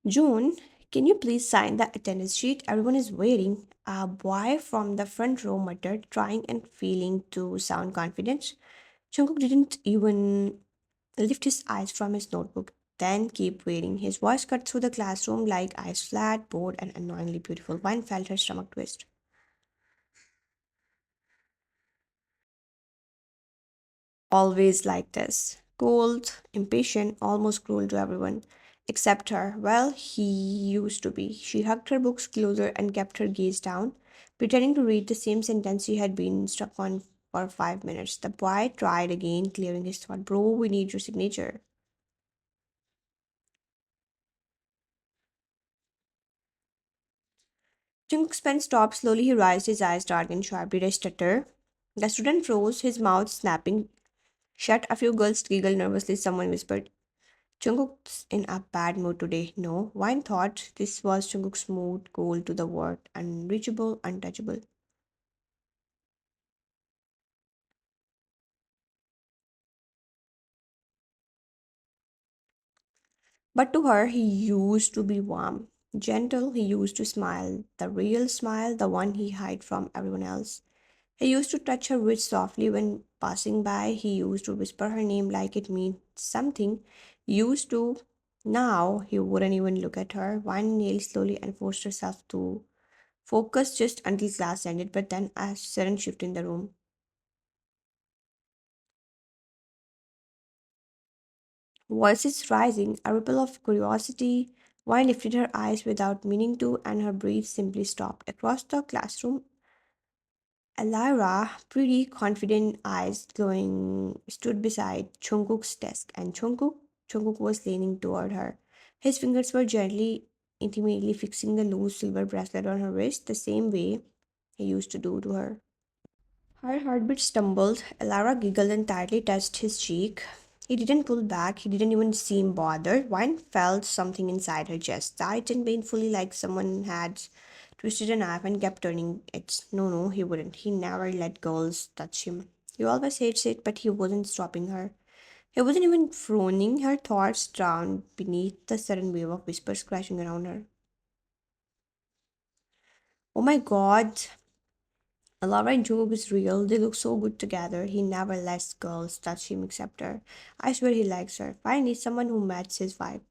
June, can you please sign the attendance sheet? Everyone is waiting. A boy from the front row muttered, trying and failing to sound confident. Jungkook didn't even lift his eyes from his notebook, then keep waiting. His voice cut through the classroom like ice, flat, bored, and annoyingly beautiful. One felt her stomach twist. Always like this. Cold, impatient, almost cruel to everyone. Except her. Well, he used to be. She hugged her books closer and kept her gaze down, pretending to read the same sentence she had been stuck on for 5 minutes. The boy tried again, clearing his throat. Bro, we need your signature. Jungkook's pen stopped. Slowly he raised his eyes, dark and sharp. Did I stutter? The student froze, his mouth snapping shut. A few girls giggled nervously. Someone whispered, Jungkook's in a bad mood today. No, Wine thought this was Jungkook's mood goal to the word unreachable, untouchable. But to her, he used to be warm, gentle. He used to smile, the real smile, the one he hid from everyone else. He used to touch her wrist softly when passing by. He used to whisper her name like it meant something. Used to. Now he wouldn't even look at her. One nailed slowly and forced herself to focus just until class ended, but then a sudden shift in the room. Voices rising, a ripple of curiosity. Wine lifted her eyes without meaning to, and her breath simply stopped. Across the classroom, Elira, pretty confident eyes glowing, stood beside Jungkook's desk, and Jungkook was leaning toward her. His fingers were gently, intimately fixing the loose silver bracelet on her wrist, the same way he used to do to her. Her heartbeat stumbled. Elara giggled and tightly touched his cheek. He didn't pull back. He didn't even seem bothered. Wine felt something inside her chest, tightened painfully like someone had twisted a knife and kept turning it. No, no, he wouldn't. He never let girls touch him. He always hates it, but he wasn't stopping her. He wasn't even frowning. Her thoughts drowned beneath the sudden wave of whispers crashing around her. Oh my god, Laura and Jungkook is real. They look so good together. He never lets girls touch him except her. I swear he likes her. Finally, someone who matches his vibe.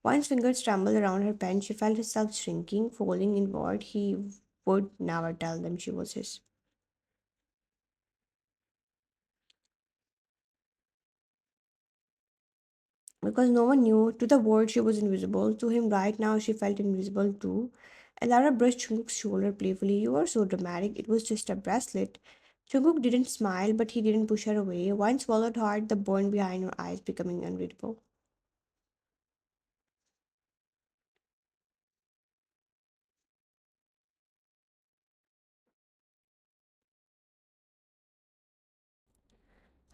Once fingers trembled around her pen, she felt herself shrinking, falling inward. He would never tell them she was his. Because no one knew. To the world, she was invisible. To him, right now, she felt invisible too. Elara brushed Jungkook's shoulder playfully. You are so dramatic. It was just a bracelet. Jungkook didn't smile, but he didn't push her away. One swallowed hard, the burn behind her eyes becoming unreadable.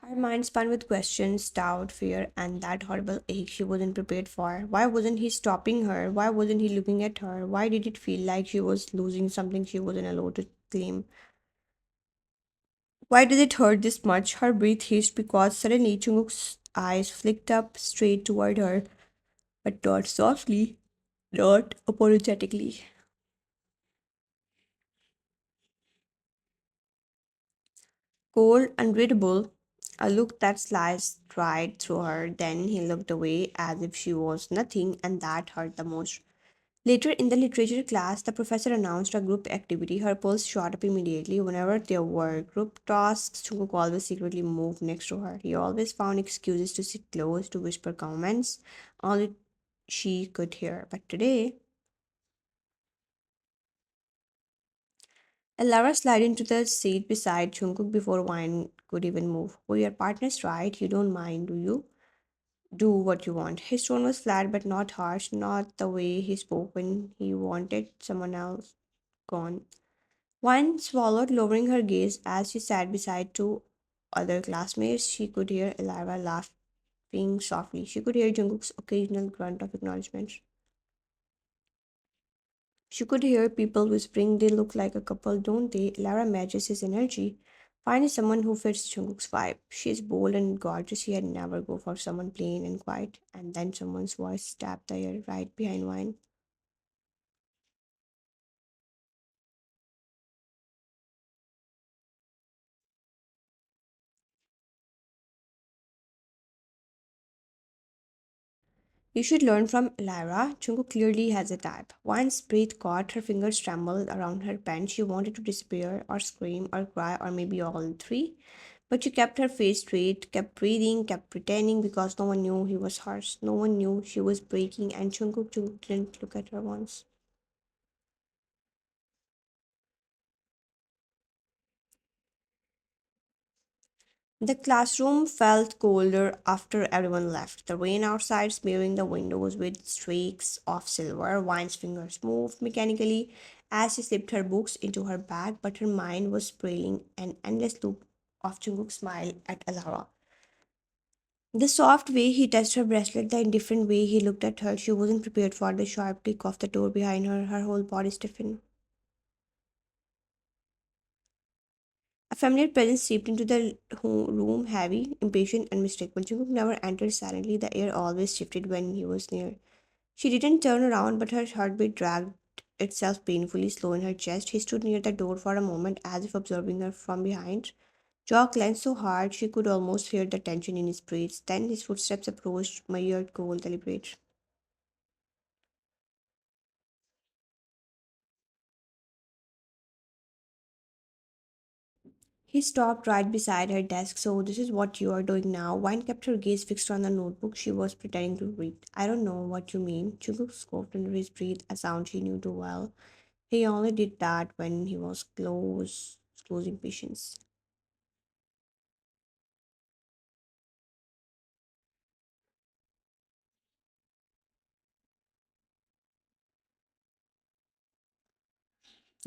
Her mind spun with questions, doubt, fear, and that horrible ache she wasn't prepared for. Why wasn't he stopping her? Why wasn't he looking at her? Why did it feel like she was losing something she wasn't allowed to claim? Why did it hurt this much? Her breath hissed because suddenly Chunguk's eyes flicked up straight toward her, but not softly, not apologetically. Cold, unreadable, a look that sliced right through her. Then he looked away as if she was nothing, and that hurt the most. Later in the literature class, the professor announced a group activity. Her pulse shot up immediately. Whenever there were group tasks, Jungkook always secretly moved next to her. He always found excuses to sit close, to whisper comments, only she could hear. But today, Lara slid into the seat beside Jungkook before Wine could even move. Oh, your partner's right. You don't mind, do you? Do what you want. His tone was flat but not harsh, not the way he spoke when he wanted someone else gone. One swallowed, lowering her gaze as she sat beside two other classmates. She could hear Elira laughing softly. She could hear Jungkook's occasional grunt of acknowledgement. She could hear people whispering, they look like a couple, don't they? Lara matches his energy. Find someone who fits Jungkook's vibe. She is bold and gorgeous. He'd never go for someone plain and quiet. And then someone's voice tapped the air right behind Wine. You should learn from Lyra. Chungu clearly has a type. Once breath caught, her fingers trembled around her pen. She wanted to disappear, or scream, or cry, or maybe all three. But she kept her face straight, kept breathing, kept pretending because no one knew he was hers. No one knew she was breaking, and Chungkook didn't look at her once. The classroom felt colder after everyone left. The rain outside smearing the windows with streaks of silver. Wine's fingers moved mechanically as she slipped her books into her bag, but her mind was spraying an endless loop of Jungkook's smile at Alara. The soft way he touched her bracelet, the indifferent way he looked at her, she wasn't prepared for the sharp click of the door behind her. Her whole body stiffened. A familiar presence seeped into the room, heavy, impatient, unmistakable. Jungkook never entered silently. The air always shifted when he was near. She didn't turn around, but her heartbeat dragged itself painfully slow in her chest. He stood near the door for a moment, as if observing her from behind. Jaw clenched so hard she could almost hear the tension in his breath. Then his footsteps approached, measured, cold, deliberate. He stopped right beside her desk. So, this is what you are doing now. Wine kept her gaze fixed on the notebook she was pretending to read. I don't know what you mean. Chuguk scoffed under his breath, a sound she knew too well. He only did that when he was closing patience.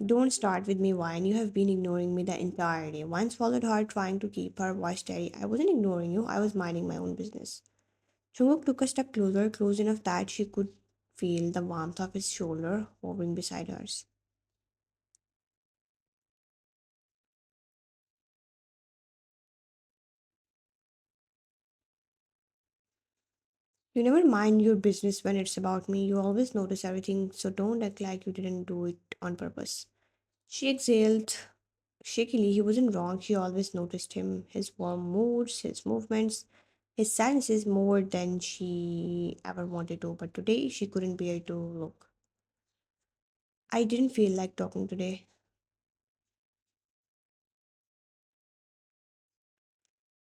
Don't start with me, Wine. You have been ignoring me the entire day. Wine swallowed hard, trying to keep her voice steady. I wasn't ignoring you, I was minding my own business. Jungkook took a step closer, close enough that she could feel the warmth of his shoulder hovering beside hers. You never mind your business when it's about me. You always notice everything, so don't act like you didn't do it on purpose. She exhaled shakily. He wasn't wrong. She always noticed him, his warm moods, his movements, his silences more than she ever wanted to. But today, she couldn't bear to look. I didn't feel like talking today.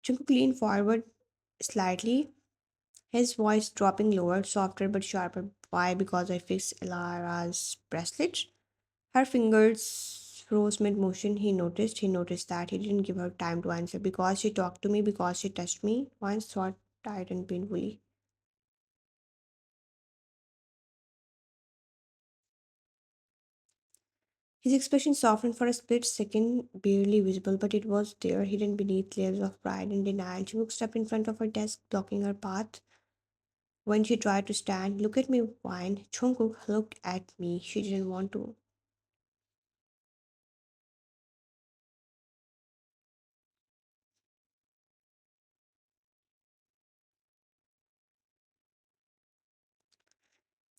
Jungkook leaned forward slightly, his voice dropping lower, softer but sharper. Why? Because I fixed Elara's bracelet? Her fingers froze mid motion. He noticed that he didn't give her time to answer. Because she talked to me, because she touched me. Once thought tightened painfully. His expression softened for a split second, barely visible, but it was there, hidden beneath layers of pride and denial. She looked up in front of her desk, blocking her path. When she tried to stand, look at me, whine. Jungkook looked at me. She didn't want to.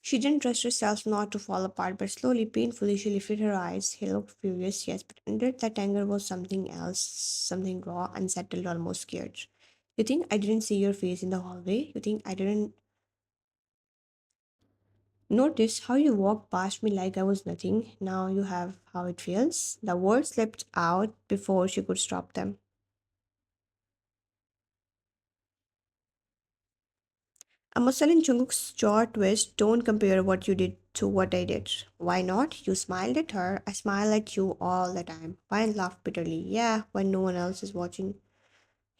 She didn't trust herself not to fall apart, but slowly, painfully, she lifted her eyes. He looked furious, yes, but under that anger was something else, something raw, unsettled, almost scared. You think I didn't see your face in the hallway? You think I didn't notice how you walked past me like I was nothing? Now you have how it feels? The words slipped out before she could stop them. A muscle in Jungkook's jaw twist. Don't compare what you did to what I did. Why not? You smiled at her. I smile at you all the time. Wine laughed bitterly. Yeah, when no one else is watching.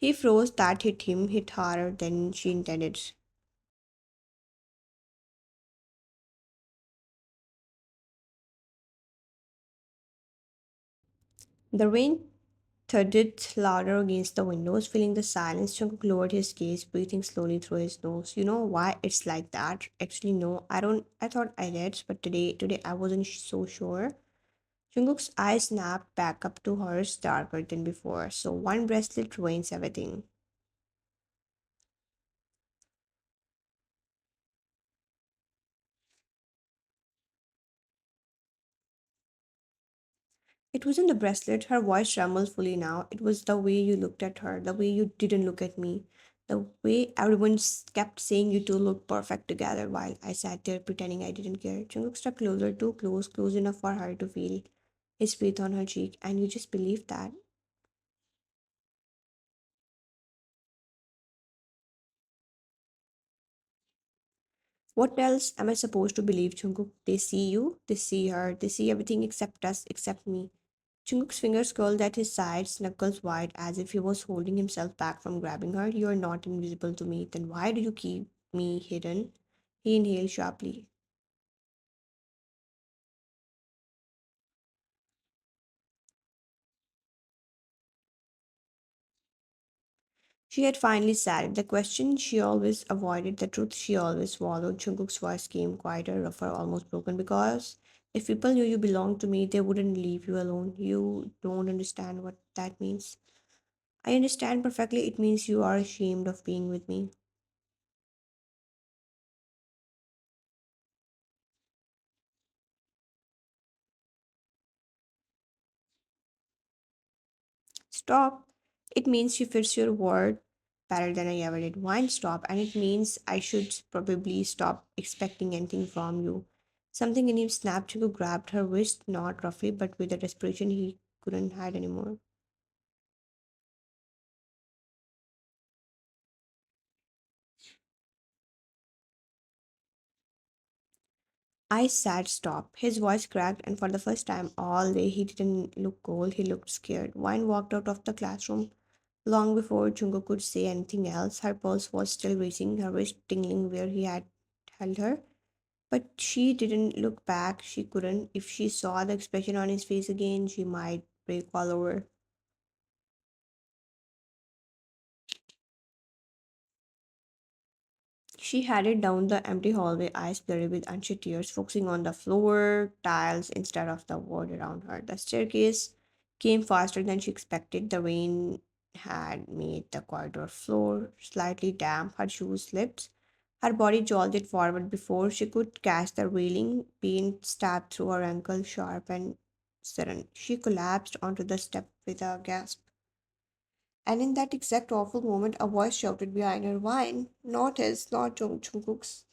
He froze. That hit him, hit harder than she intended. The rain thudded louder against the windows, filling the silence. Jungkook lowered his gaze, breathing slowly through his nose. You know why it's like that? Actually, no, I don't. I thought I did, but today I wasn't so sure. Jungkook's eyes snapped back up to hers, darker than before. So one bracelet ruins everything. It wasn't the bracelet, her voice trembled fully now. It was the way you looked at her, the way you didn't look at me. The way everyone kept saying you two look perfect together while I sat there pretending I didn't care. Jungkook stuck closer, too close, close enough for her to feel his breath on her cheek, and you just believed that. What else am I supposed to believe, Jungkook? They see you, they see her, they see everything except us, except me. Jungkook's fingers curled at his sides, knuckles wide, as if he was holding himself back from grabbing her. You are not invisible to me, then why do you keep me hidden? He inhaled sharply. She had finally said the question she always avoided, the truth she always swallowed. Jungkook's voice came quieter, rougher, almost broken. Because if people knew you belonged to me, they wouldn't leave you alone. You don't understand what that means. I understand perfectly. It means you are ashamed of being with me. Stop. It means she fits your word better than I ever did. Wine stop. And it means I should probably stop expecting anything from you. Something in him snapped. Chico grabbed her wrist, not roughly, but with a desperation he couldn't hide anymore. I said stop. His voice cracked, and for the first time all day he didn't look cold, he looked scared. Wine walked out of the classroom long before Chungo could say anything else. Her pulse was still racing, her wrist tingling where he had held her. But she didn't look back. She couldn't. If she saw the expression on his face again, she might break all over. She headed down the empty hallway, eyes blurry with unshed tears, focusing on the floor tiles instead of the world around her. The staircase came faster than she expected. The rain had made the corridor floor slightly damp. Her shoes slipped. Her body jolted forward before she could catch the railing. Pain stabbed through her ankle, sharp and sudden. She collapsed onto the step with a gasp. And in that exact awful moment, a voice shouted behind her, Wine, not his, not Jungkook's.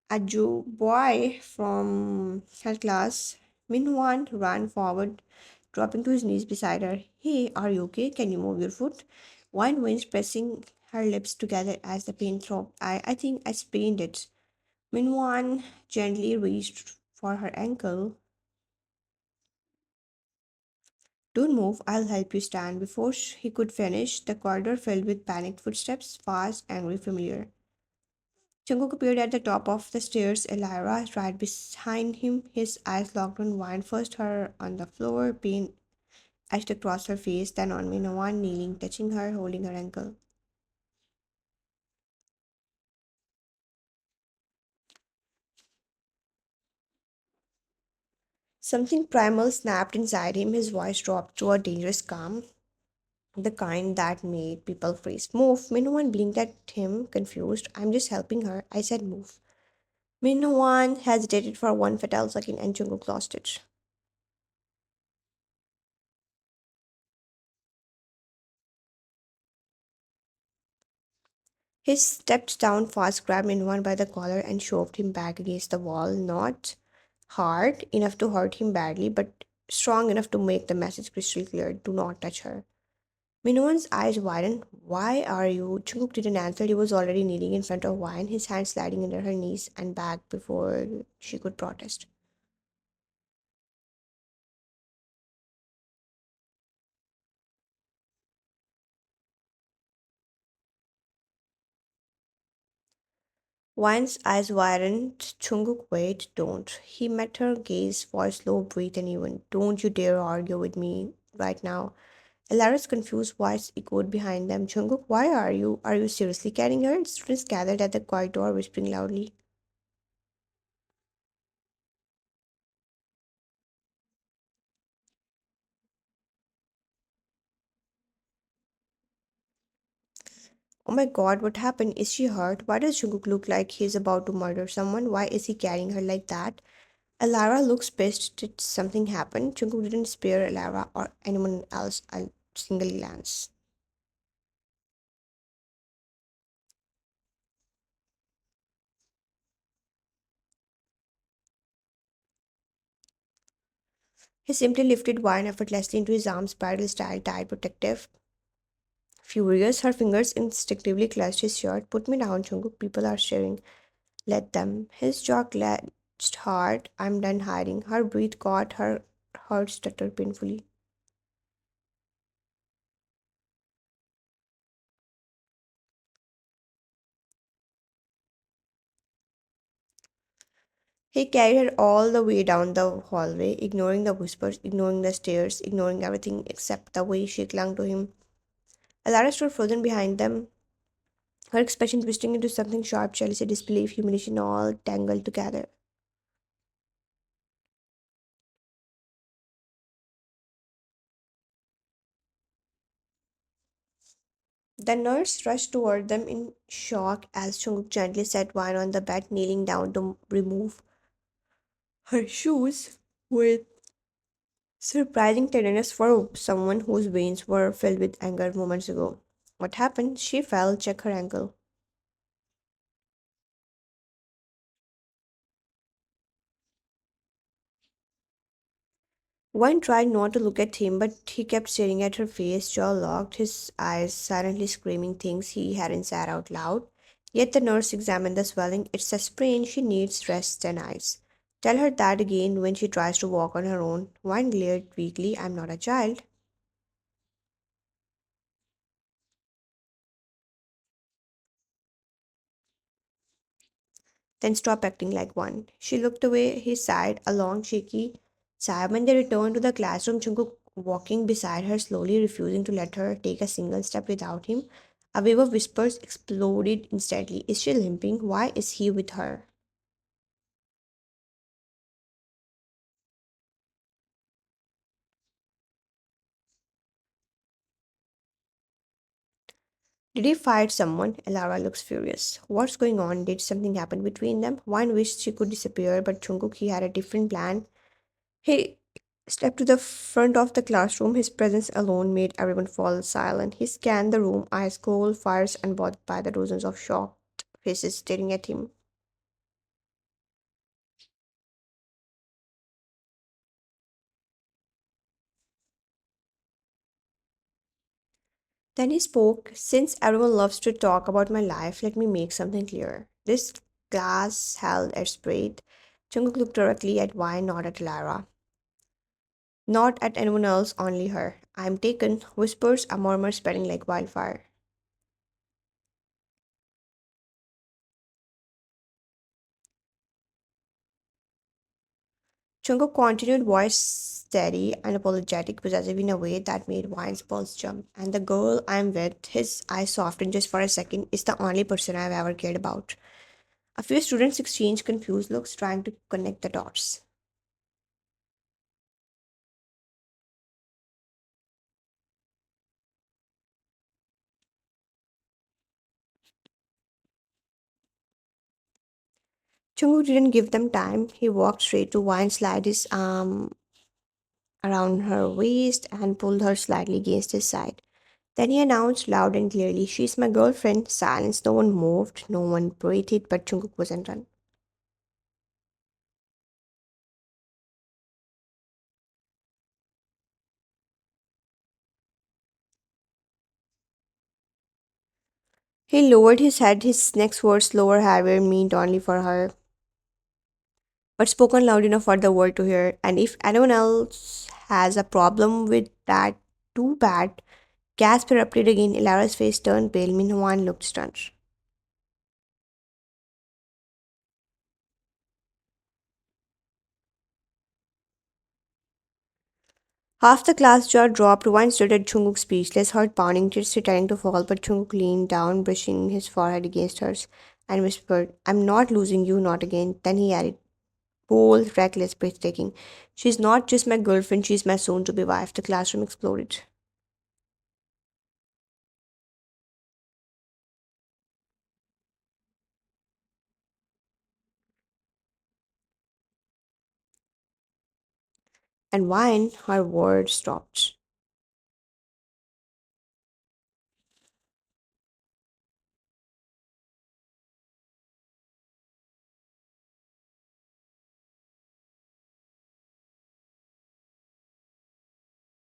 A Jew boy from her class, Minhwan, ran forward, dropping to his knees beside her. Hey, are you okay? Can you move your foot? Wine winced, pressing her lips together as the pain throbbed. I think I sprained it. Minhwan gently reached for her ankle. Don't move, I'll help you stand. Before he could finish, the corridor filled with panicked footsteps, fast, angry, familiar. Jungkook appeared at the top of the stairs, Elira right behind him, his eyes locked on Wine, first her on the floor, pain etched across her face, then on Minowan kneeling, touching her, holding her ankle. Something primal snapped inside him, his voice dropped to a dangerous calm, the kind that made people freeze. Move! Minowan blinked at him, confused. I'm just helping her. I said move. Minowan hesitated for one fatal second and Jungkook lost it. He stepped down fast, grabbed Minwan by the collar, and shoved him back against the wall. Not hard enough to hurt him badly, but strong enough to make the message crystal clear. Do not touch her. Minwan's eyes widened. Why are you? Chunguk didn't answer. He was already kneeling in front of Wine, his hands sliding under her knees and back before she could protest. Wine's eyes widened. Chunguk, wait, don't. He met her gaze, voice low, breathe uneven. Don't you dare argue with me right now. Elara's confused voice echoed behind them. Jungkook, why are you? Are you seriously carrying her? Students gathered at the quiet door, whispering loudly. Oh my god, what happened? Is she hurt? Why does Jungkook look like he's about to murder someone? Why is he carrying her like that? Elara looks pissed. Did something happen? Jungkook didn't spare Elara or anyone else a single glance. He simply lifted one effortlessly into his arms, spiral style, tight, protective. Furious, her fingers instinctively clutched his shirt. Put me down, Jungkook. People are staring. Let them. His jaw clenched hard. I'm done hiding. Her breath caught, her heart stuttered painfully. He carried her all the way down the hallway, ignoring the whispers, ignoring the stares, ignoring everything except the way she clung to him. Alara stood frozen behind them, her expression twisting into something sharp, jealousy, disbelief, humiliation, all tangled together. The nurse rushed toward them in shock as Chung gently set one on the bed, kneeling down to remove her shoes with surprising tenderness for someone whose veins were filled with anger moments ago. What happened? She fell, checked her ankle. One tried not to look at him, but he kept staring at her face, jaw locked, his eyes silently screaming things he hadn't said out loud. Yet the nurse examined the swelling. It's a sprain, she needs rest and ice. Tell her that again when she tries to walk on her own. One glared weakly, I'm not a child. Then stop acting like one. She looked away, he sighed, a long, shaky sigh. When they returned to the classroom, Jungkook walking beside her, slowly refusing to let her take a single step without him. A wave of whispers exploded instantly. Is she limping? Why is he with her? Did he fight someone? Elara looks furious. What's going on? Did something happen between them? One wished she could disappear, but Jungkook he had a different plan. He stepped to the front of the classroom. His presence alone made everyone fall silent. He scanned the room, eyes cold, fires unbothered by the dozens of shocked faces staring at him. Then he spoke, since everyone loves to talk about my life, let me make something clear. This class held its breath. Jungkook looked directly at Wine, not at Lara. Not at anyone else, only her. I'm taken, whispers, a murmur spreading like wildfire. Jungkook continued, voice steady and apologetic, possessive in a way that made Wine's pulse jump. And the girl I'm with, his eyes softened just for a second, is the only person I've ever cared about. A few students exchanged confused looks, trying to connect the dots. Jungkook didn't give them time. He walked straight to Wine, slid his arm around her waist, and pulled her slightly against his side. Then he announced loud and clearly, she's my girlfriend. Silence. No one moved, no one breathed, but Jungkook wasn't done. He lowered his head, his next words slower, heavier, meant only for her, but spoken loud enough for the world to hear. And if anyone else has a problem with that, too bad. Gasp erupted again. Elara's face turned pale. Minhwan looked stunned. Half the class jaw dropped. One stood at Jungkook speechless, heart pounding, tears pretending to fall, but Jungkook leaned down, brushing his forehead against hers, and whispered, I'm not losing you, not again. Then he added, bold, reckless, breathtaking. She's not just my girlfriend, she's my soon to be wife. The classroom exploded. And when her words stopped.